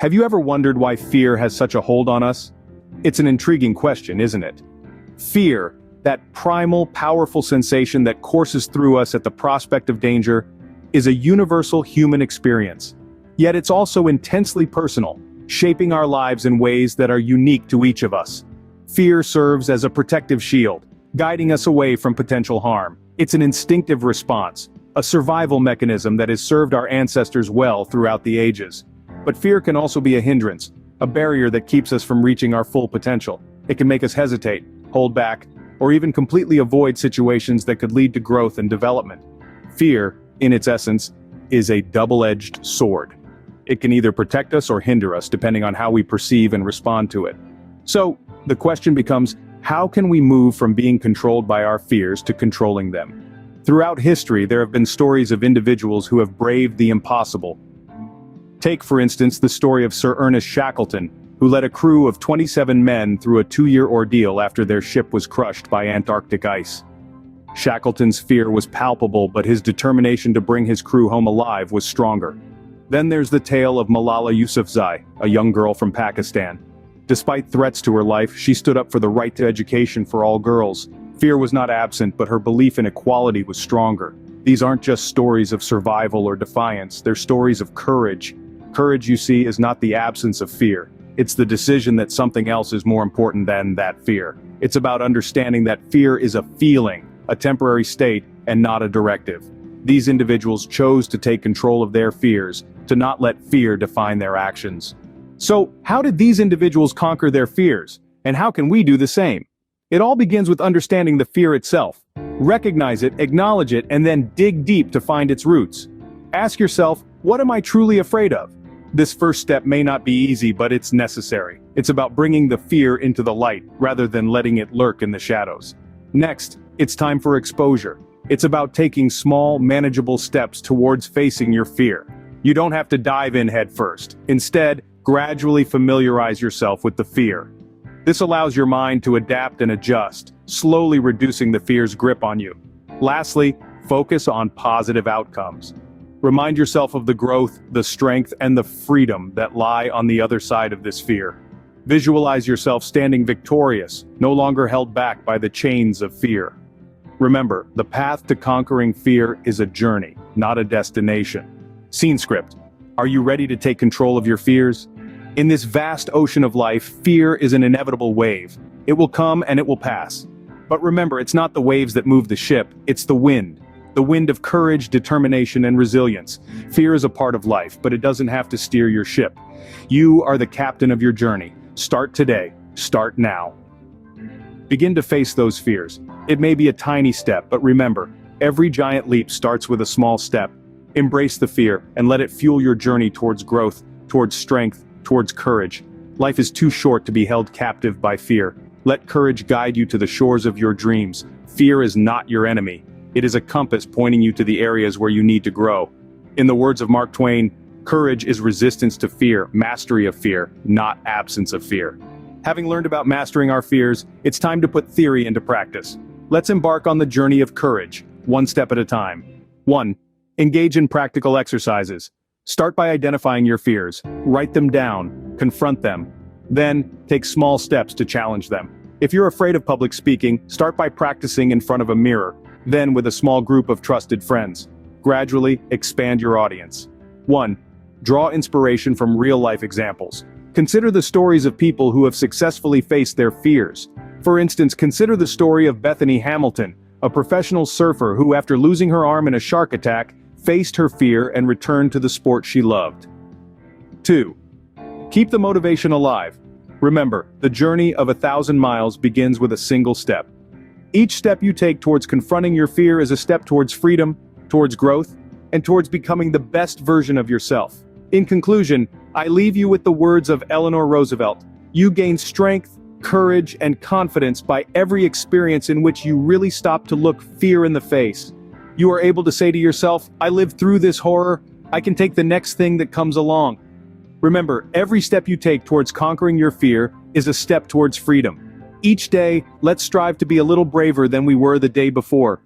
Have you ever wondered why fear has such a hold on us? It's an intriguing question, isn't it? Fear, that primal, powerful sensation that courses through us at the prospect of danger, is a universal human experience. Yet it's also intensely personal, shaping our lives in ways that are unique to each of us. Fear serves as a protective shield, guiding us away from potential harm. It's an instinctive response, a survival mechanism that has served our ancestors well throughout the ages. But fear can also be a hindrance, a barrier that keeps us from reaching our full potential. It can make us hesitate, hold back, or even completely avoid situations that could lead to growth and development. Fear, in its essence, is a double-edged sword. It can either protect us or hinder us depending on how we perceive and respond to it. So, the question becomes, how can we move from being controlled by our fears to controlling them? Throughout history, there have been stories of individuals who have braved the impossible. Take, for instance, the story of Sir Ernest Shackleton, who led a crew of 27 men through a 2-year ordeal after their ship was crushed by Antarctic ice. Shackleton's fear was palpable, but his determination to bring his crew home alive was stronger. Then there's the tale of Malala Yousafzai, a young girl from Pakistan. Despite threats to her life, she stood up for the right to education for all girls. Fear was not absent, but her belief in equality was stronger. These aren't just stories of survival or defiance, they're stories of courage. Courage, you see, is not the absence of fear. It's the decision that something else is more important than that fear. It's about understanding that fear is a feeling, a temporary state, and not a directive. These individuals chose to take control of their fears, to not let fear define their actions. So, how did these individuals conquer their fears? And how can we do the same? It all begins with understanding the fear itself. Recognize it, acknowledge it, and then dig deep to find its roots. Ask yourself, what am I truly afraid of? This first step may not be easy, but it's necessary. It's about bringing the fear into the light, rather than letting it lurk in the shadows. Next, it's time for exposure. It's about taking small, manageable steps towards facing your fear. You don't have to dive in head first. Instead, gradually familiarize yourself with the fear. This allows your mind to adapt and adjust, slowly reducing the fear's grip on you. Lastly, focus on positive outcomes. Remind yourself of the growth, the strength, and the freedom that lie on the other side of this fear. Visualize yourself standing victorious, no longer held back by the chains of fear. Remember, the path to conquering fear is a journey, not a destination. Scene script. Are you ready to take control of your fears? In this vast ocean of life, fear is an inevitable wave. It will come and it will pass. But remember, it's not the waves that move the ship, it's the wind. The wind of courage, determination, and resilience. Fear is a part of life, but it doesn't have to steer your ship. You are the captain of your journey. Start today. Start now. Begin to face those fears. It may be a tiny step, but remember, every giant leap starts with a small step. Embrace the fear and let it fuel your journey towards growth, towards strength, towards courage. Life is too short to be held captive by fear. Let courage guide you to the shores of your dreams. Fear is not your enemy. It is a compass pointing you to the areas where you need to grow. In the words of Mark Twain, courage is resistance to fear, mastery of fear, not absence of fear. Having learned about mastering our fears, it's time to put theory into practice. Let's embark on the journey of courage, one step at a time. 1. Engage in practical exercises. Start by identifying your fears. Write them down. Confront them. Then, take small steps to challenge them. If you're afraid of public speaking, start by practicing in front of a mirror. Then with a small group of trusted friends. Gradually, expand your audience. 1. Draw inspiration from real-life examples. Consider the stories of people who have successfully faced their fears. For instance, consider the story of Bethany Hamilton, a professional surfer who, after losing her arm in a shark attack, faced her fear and returned to the sport she loved. 2. Keep the motivation alive. Remember, the journey of 1,000 miles begins with a single step. Each step you take towards confronting your fear is a step towards freedom, towards growth, and towards becoming the best version of yourself. In conclusion, I leave you with the words of Eleanor Roosevelt. You gain strength, courage, and confidence by every experience in which you really stop to look fear in the face. You are able to say to yourself, I lived through this horror, I can take the next thing that comes along. Remember, every step you take towards conquering your fear is a step towards freedom. Each day, let's strive to be a little braver than we were the day before.